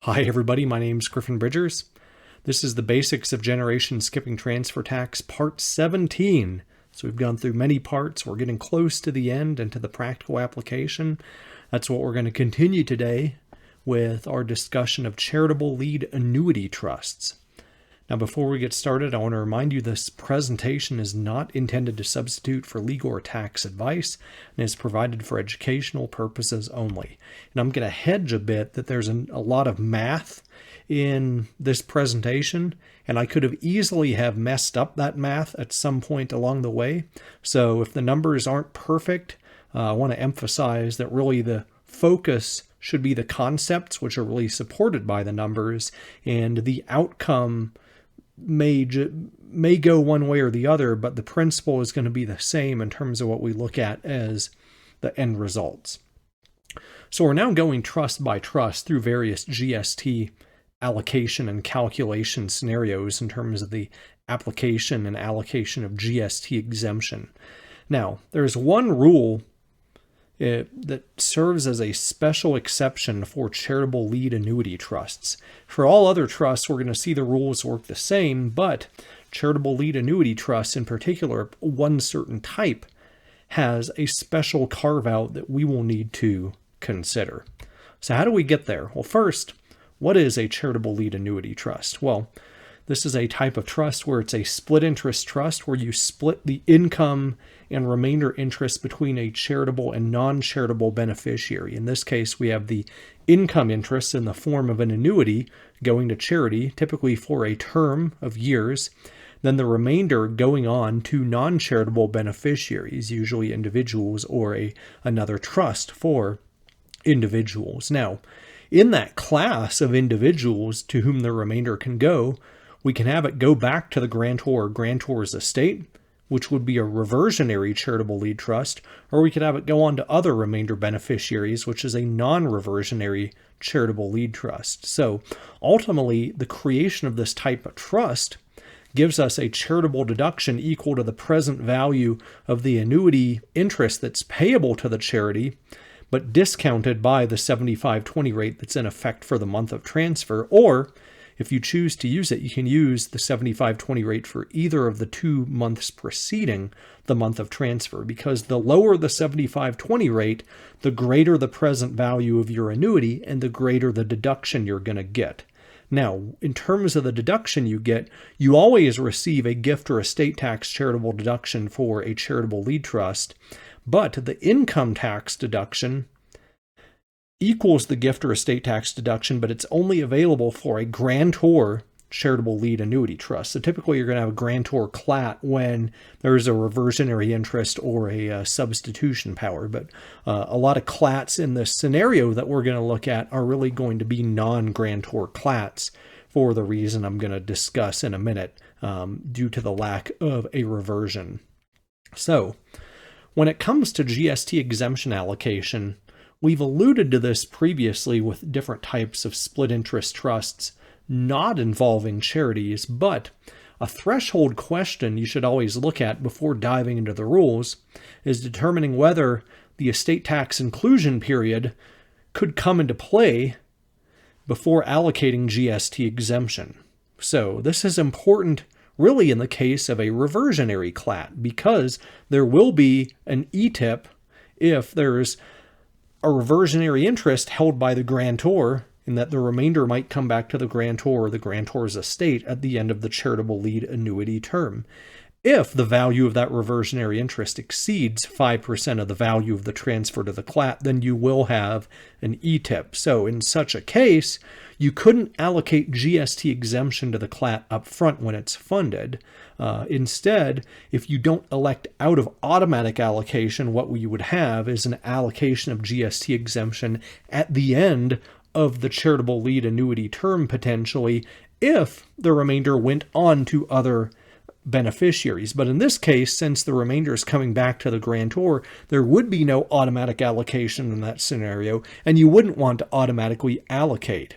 Hi everybody, my name's Griffin Bridgers. This is the Basics of Generation Skipping Transfer Tax Part 17. So we've gone through many parts. We're getting close to the end and to the practical application. That's what we're going to continue today with our discussion of charitable lead annuity trusts. Now before we get started, I want to remind you this presentation is not intended to substitute for legal or tax advice and is provided for educational purposes only. And I'm going to hedge a bit that there's a lot of math in this presentation, and I could have easily have messed up that math at some point along the way. So if the numbers aren't perfect, I want to emphasize that really the focus should be the concepts, which are really supported by the numbers, and the outcome may go one way or the other, but the principle is going to be the same in terms of what we look at as the end results. So we're now going trust by trust through various GST allocation and calculation scenarios in terms of the application and allocation of GST exemption. Now, there's one rule that serves as a special exception for charitable lead annuity trusts. For all other trusts, we're going to see the rules work the same, but charitable lead annuity trusts in particular, one certain type, has a special carve-out that we will need to consider. So how do we get there? Well, first, what is a charitable lead annuity trust? Well, this is a type of trust where it's a split interest trust where you split the income and remainder interest between a charitable and non-charitable beneficiary. In this case, we have the income interest in the form of an annuity going to charity, typically for a term of years, then the remainder going on to non-charitable beneficiaries, usually individuals or another trust for individuals. Now, in that class of individuals to whom the remainder can go, we can have it go back to the grantor or grantor's estate, which would be a reversionary charitable lead trust, or we could have it go on to other remainder beneficiaries, which is a non-reversionary charitable lead trust. So ultimately, the creation of this type of trust gives us a charitable deduction equal to the present value of the annuity interest that's payable to the charity, but discounted by the 75/20 rate that's in effect for the month of transfer. Or if you choose to use it, you can use the 75/20 rate for either of the 2 months preceding the month of transfer, because the lower the 75/20 rate, the greater the present value of your annuity and the greater the deduction you're going to get. Now, in terms of the deduction you get, you always receive a gift or estate tax charitable deduction for a charitable lead trust, but the income tax deduction equals the gift or estate tax deduction, but it's only available for a grantor charitable lead annuity trust. So typically you're going to have a grantor CLAT when there's a reversionary interest or a substitution power. But a lot of CLATs in this scenario that we're going to look at are really going to be non-grantor CLATs for the reason I'm going to discuss in a minute, due to the lack of a reversion. So when it comes to GST exemption allocation, we've alluded to this previously with different types of split interest trusts not involving charities, but a threshold question you should always look at before diving into the rules is determining whether the estate tax inclusion period could come into play before allocating GST exemption. So this is important really in the case of a reversionary CLAT, because there will be an ETIP if there's a reversionary interest held by the grantor, in that the remainder might come back to the grantor or the grantor's estate at the end of the charitable lead annuity term. If the value of that reversionary interest exceeds 5% of the value of the transfer to the CLAT, then you will have an ETIP. So in such a case, you couldn't allocate GST exemption to the CLAT up front when it's funded. Instead, if you don't elect out of automatic allocation, what we would have is an allocation of GST exemption at the end of the charitable lead annuity term, potentially, if the remainder went on to other beneficiaries. But in this case, since the remainder is coming back to the grantor, there would be no automatic allocation in that scenario, and you wouldn't want to automatically allocate.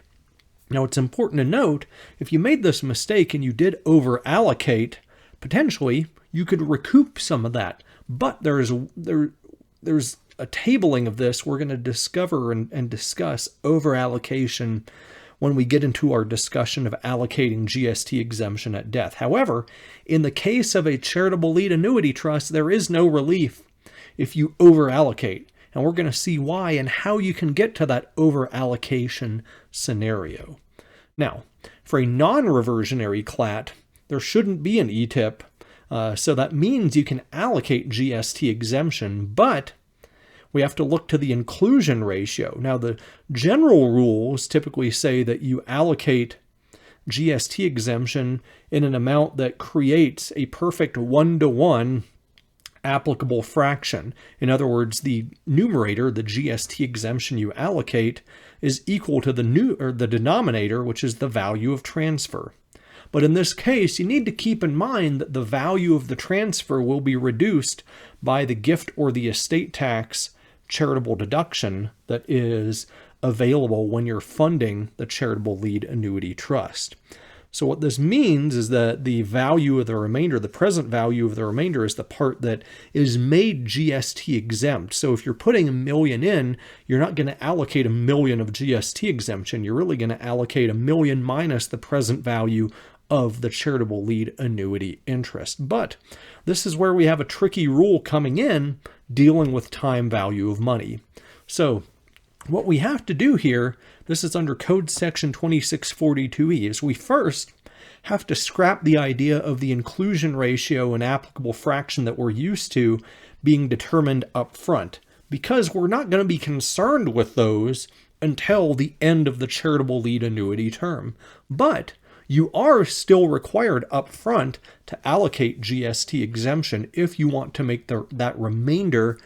Now, it's important to note, if you made this mistake and you did over-allocate, potentially you could recoup some of that. But there's a tabling of this we're going to discover and discuss over-allocation when we get into our discussion of allocating GST exemption at death. However, in the case of a charitable lead annuity trust, there is no relief if you over-allocate. And we're going to see why and how you can get to that over-allocation scenario. Now, for a non-reversionary CLAT, there shouldn't be an ETIP, so that means you can allocate GST exemption, but we have to look to the inclusion ratio. Now, the general rules typically say that you allocate GST exemption in an amount that creates a perfect one-to-one applicable fraction. In other words, the numerator, the GST exemption you allocate, is equal to the denominator, which is the value of transfer. But in this case, you need to keep in mind that the value of the transfer will be reduced by the gift or the estate tax charitable deduction that is available when you're funding the charitable lead annuity trust. So what this means is that the value of the remainder, the present value of the remainder, is the part that is made GST exempt. So if you're putting $1 million in, you're not going to allocate $1 million of GST exemption. You're really going to allocate $1 million minus the present value of the charitable lead annuity interest. But this is where we have a tricky rule coming in dealing with time value of money. So what we have to do here, this is under Code Section 2642E, is we first have to scrap the idea of the inclusion ratio and applicable fraction that we're used to being determined up front, because we're not going to be concerned with those until the end of the charitable lead annuity term. But you are still required up front to allocate GST exemption if you want to make that remainder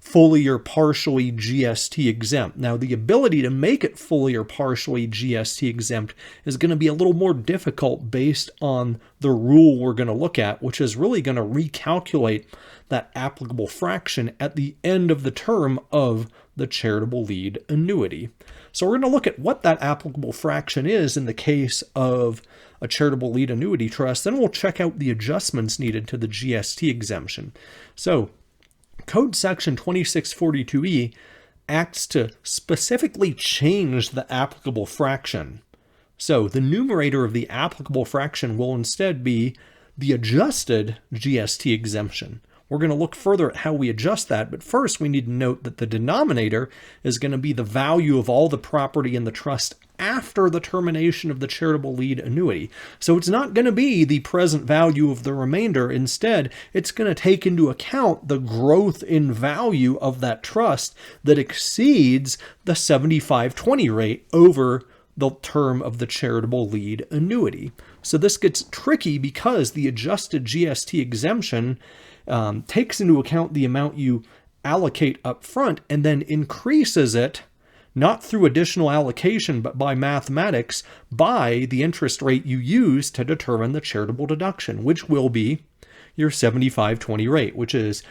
fully or partially GST exempt. Now, the ability to make it fully or partially GST exempt is going to be a little more difficult based on the rule we're going to look at, which is really going to recalculate that applicable fraction at the end of the term of the charitable lead annuity. So we're going to look at what that applicable fraction is in the case of a charitable lead annuity trust. Then we'll check out the adjustments needed to the GST exemption. So Code Section 2642E acts to specifically change the applicable fraction. So the numerator of the applicable fraction will instead be the adjusted GST exemption. We're going to look further at how we adjust that, but first we need to note that the denominator is going to be the value of all the property in the trust after the termination of the charitable lead annuity. So it's not going to be the present value of the remainder. Instead, it's going to take into account the growth in value of that trust that exceeds the 75/20 rate over the term of the charitable lead annuity. So this gets tricky because the adjusted GST exemption takes into account the amount you allocate up front and then increases it, not through additional allocation, but by mathematics, by the interest rate you use to determine the charitable deduction, which will be your 75/20 rate, which is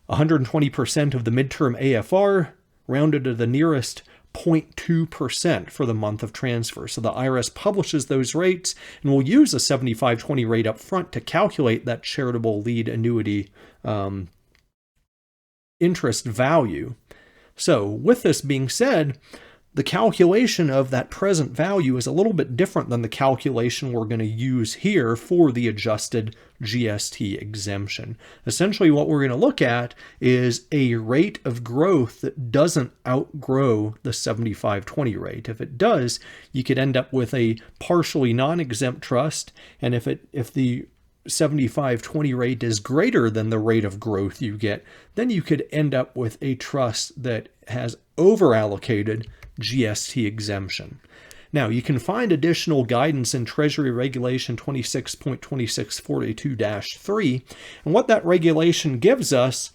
120% of the midterm AFR rounded to the nearest 0.2% for the month of transfer. So the IRS publishes those rates and will use a 75/20 rate up front to calculate that charitable lead annuity interest value. So with this being said, the calculation of that present value is a little bit different than the calculation we're going to use here for the adjusted GST exemption. Essentially, what we're going to look at is a rate of growth that doesn't outgrow the 75/20 rate. If it does, you could end up with a partially non-exempt trust, and if the 75/20 rate is greater than the rate of growth you get, then you could end up with a trust that has over-allocated GST exemption. Now, you can find additional guidance in Treasury Regulation 26.2642-3, and what that regulation gives us,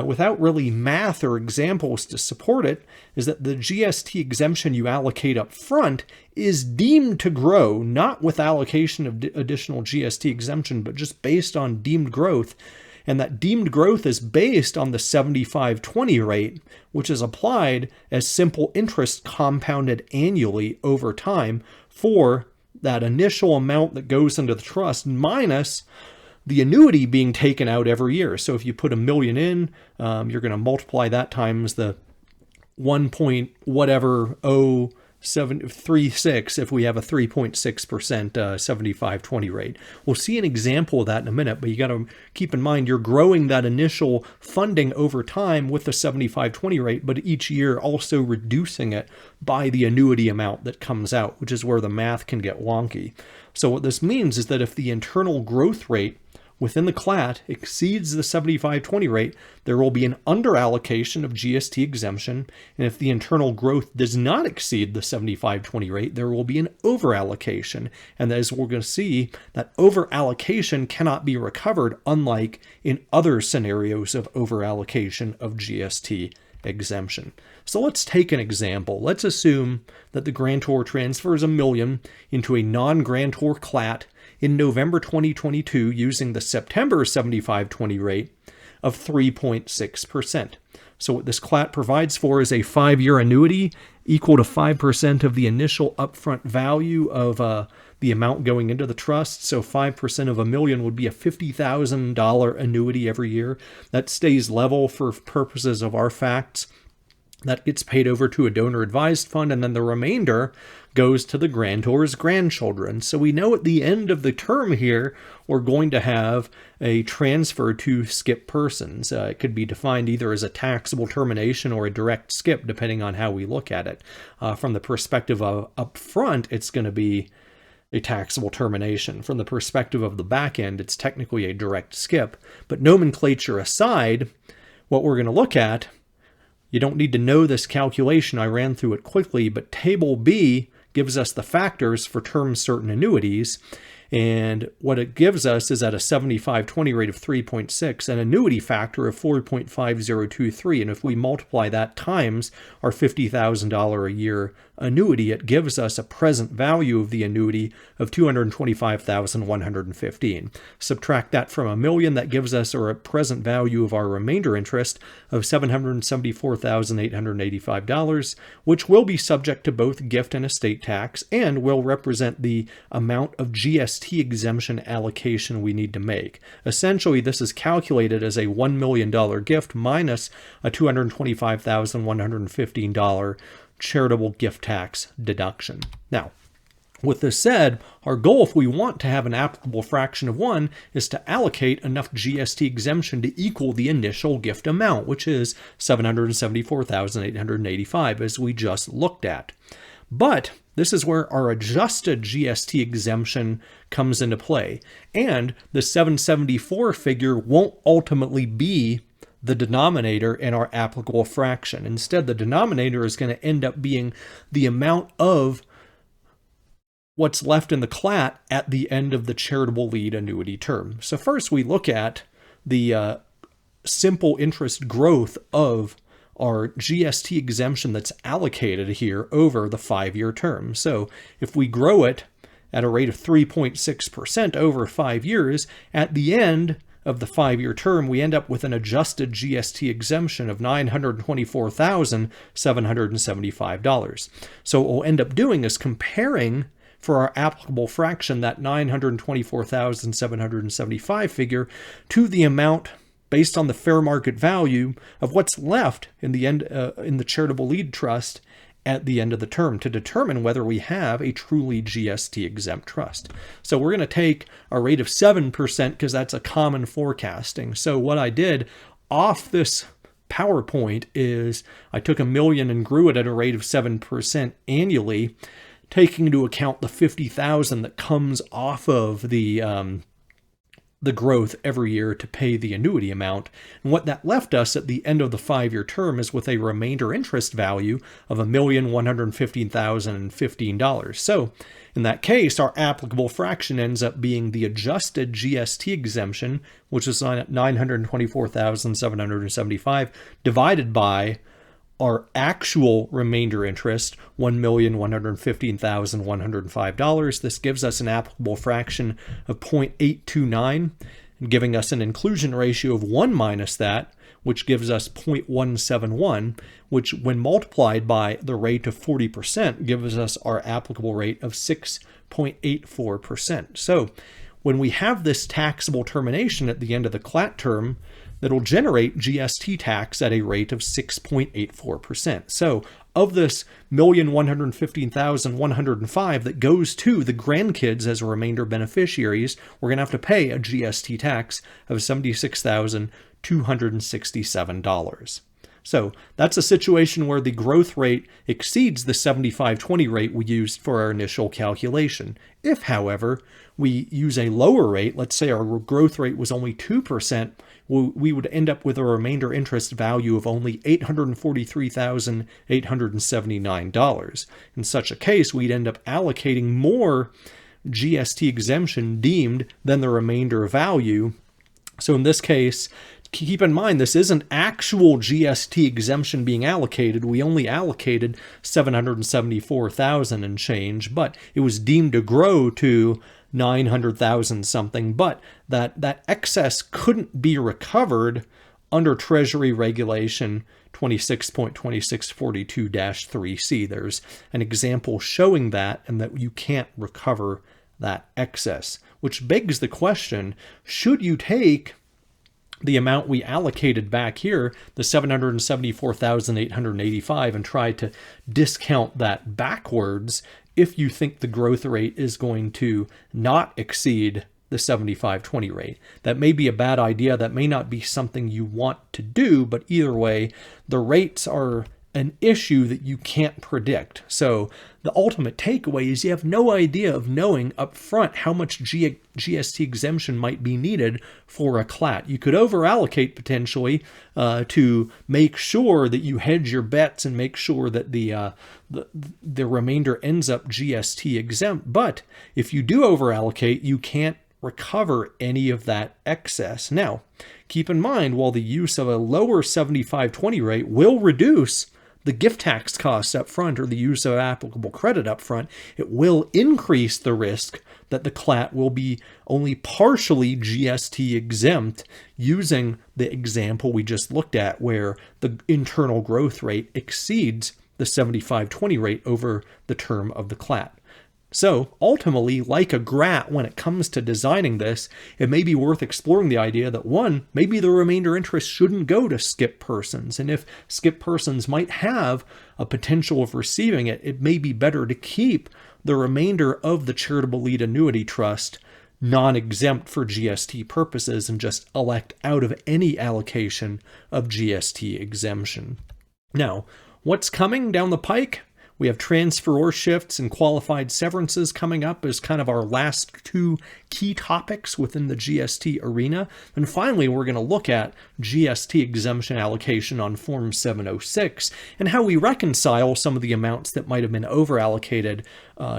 without really math or examples to support it, is that the GST exemption you allocate up front is deemed to grow, not with allocation of additional GST exemption, but just based on deemed growth. And that deemed growth is based on the 75/20 rate, which is applied as simple interest compounded annually over time for that initial amount that goes into the trust minus the annuity being taken out every year. So if you put $1 million in, you're going to multiply that times the 1 point whatever 3.6 if we have a 3.6% 75/20 rate. We'll see an example of that in a minute, but you got to keep in mind you're growing that initial funding over time with the 75/20 rate, but each year also reducing it by the annuity amount that comes out, which is where the math can get wonky. So what this means is that if the internal growth rate within the CLAT exceeds the 75/20 rate, there will be an underallocation of GST exemption. And if the internal growth does not exceed the 75/20 rate, there will be an overallocation. And as we're going to see, that overallocation cannot be recovered, unlike in other scenarios of overallocation of GST exemption. So let's take an example. Let's assume that the grantor transfers $1 million into a non-grantor CLAT in November 2022 using the September 75/20 rate of 3.6%. So what this CLAT provides for is a 5-year annuity equal to 5% of the initial upfront value of the amount going into the trust. So 5% of $1 million would be a $50,000 annuity every year. That stays level for purposes of our facts. That gets paid over to a donor-advised fund, and then the remainder goes to the grantor's grandchildren. So we know at the end of the term here, we're going to have a transfer to skip persons. It could be defined either as a taxable termination or a direct skip, depending on how we look at it. From the perspective of upfront, it's going to be a taxable termination. From the perspective of the back end, it's technically a direct skip. But nomenclature aside, what we're going to look at, you don't need to know this calculation. I ran through it quickly, but Table B gives us the factors for term certain annuities. And what it gives us is at a 75/20 rate of 3.6, an annuity factor of 4.5023. And if we multiply that times our $50,000 a year annuity, it gives us a present value of the annuity of $225,115. Subtract that from $1 million, that gives us a present value of our remainder interest of $774,885, which will be subject to both gift and estate tax and will represent the amount of GST exemption allocation we need to make. Essentially, this is calculated as a $1 million gift minus a $225,115 charitable gift tax deduction. Now, with this said, our goal, if we want to have an applicable fraction of 1, is to allocate enough GST exemption to equal the initial gift amount, which is $774,885, as we just looked at. But this is where our adjusted GST exemption comes into play. And the 774 figure won't ultimately be the denominator in our applicable fraction. Instead, the denominator is going to end up being the amount of what's left in the CLAT at the end of the charitable lead annuity term. So first we look at the simple interest growth of our GST exemption that's allocated here over the 5-year term. So if we grow it at a rate of 3.6% over 5 years, at the end of the 5-year term, we end up with an adjusted GST exemption of $924,775. So what we'll end up doing is comparing for our applicable fraction that $924,775 figure to the amount based on the fair market value of what's left in the end in the charitable lead trust at the end of the term to determine whether we have a truly GST exempt trust. So we're going to take a rate of 7% because that's a common forecasting. So what I did off this PowerPoint is I took $1 million and grew it at a rate of 7% annually, taking into account the $50,000 that comes off of the growth every year to pay the annuity amount. And what that left us at the end of the 5-year term is with a remainder interest value of $1,115,015. So in that case, our applicable fraction ends up being the adjusted GST exemption, which is $924,775, divided by our actual remainder interest, $1,115,105. This gives us an applicable fraction of 0.829, giving us an inclusion ratio of 1 minus that, which gives us 0.171, which when multiplied by the rate of 40% gives us our applicable rate of 6.84%. So when we have this taxable termination at the end of the CLAT term, that'll generate GST tax at a rate of 6.84%. So of this 1,115,105 that goes to the grandkids as remainder beneficiaries, we're going to have to pay a GST tax of $76,267. So that's a situation where the growth rate exceeds the 75/20 rate we used for our initial calculation. If, however, we use a lower rate, let's say our growth rate was only 2%, we would end up with a remainder interest value of only $843,879. In such a case, we'd end up allocating more GST exemption deemed than the remainder value. So in this case, keep in mind, this isn't actual GST exemption being allocated. We only allocated $774,000 and change, but it was deemed to grow to $900,000 something, but that excess couldn't be recovered under Treasury Regulation 26.2642-3C. There's an example showing that, and that you can't recover that excess, which begs the question, should you take the amount we allocated back here, the $774,885, and try to discount that backwards if you think the growth rate is going to not exceed the 75/20 rate? That may be a bad idea. That may not be something you want to do, but either way, the rates are an issue that you can't predict. So the ultimate takeaway is you have no idea of knowing up front how much GST exemption might be needed for a CLAT. You could over-allocate potentially to make sure that you hedge your bets and make sure that the remainder ends up GST exempt. But if you do over-allocate, you can't recover any of that excess. Now, keep in mind, while the use of a lower 75/20 rate will reduce the gift tax costs up front or the use of applicable credit up front, it will increase the risk that the CLAT will be only partially GST exempt using the example we just looked at where the internal growth rate exceeds the 75/20 rate over the term of the CLAT. So ultimately, like a GRAT, when it comes to designing this, it may be worth exploring the idea that, one, maybe the remainder interest shouldn't go to skip persons. And if skip persons might have a potential of receiving it, it may be better to keep the remainder of the charitable lead annuity trust non-exempt for GST purposes and just elect out of any allocation of GST exemption. Now, what's coming down the pike? We have transferor shifts and qualified severances coming up as kind of our last two key topics within the GST arena. And finally, we're going to look at GST exemption allocation on Form 706 and how we reconcile some of the amounts that might have been over-allocated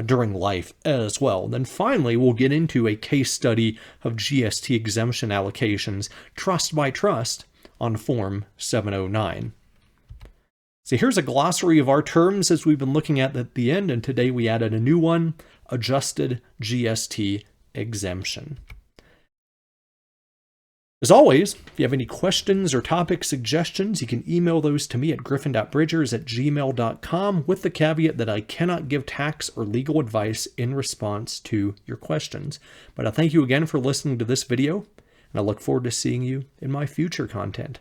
during life as well. And then finally, we'll get into a case study of GST exemption allocations trust by trust on Form 709. So here's a glossary of our terms as we've been looking at the end, and today we added a new one, adjusted GST exemption. As always, if you have any questions or topic suggestions, you can email those to me at griffin.bridgers@gmail.com with the caveat that I cannot give tax or legal advice in response to your questions. But I thank you again for listening to this video, and I look forward to seeing you in my future content.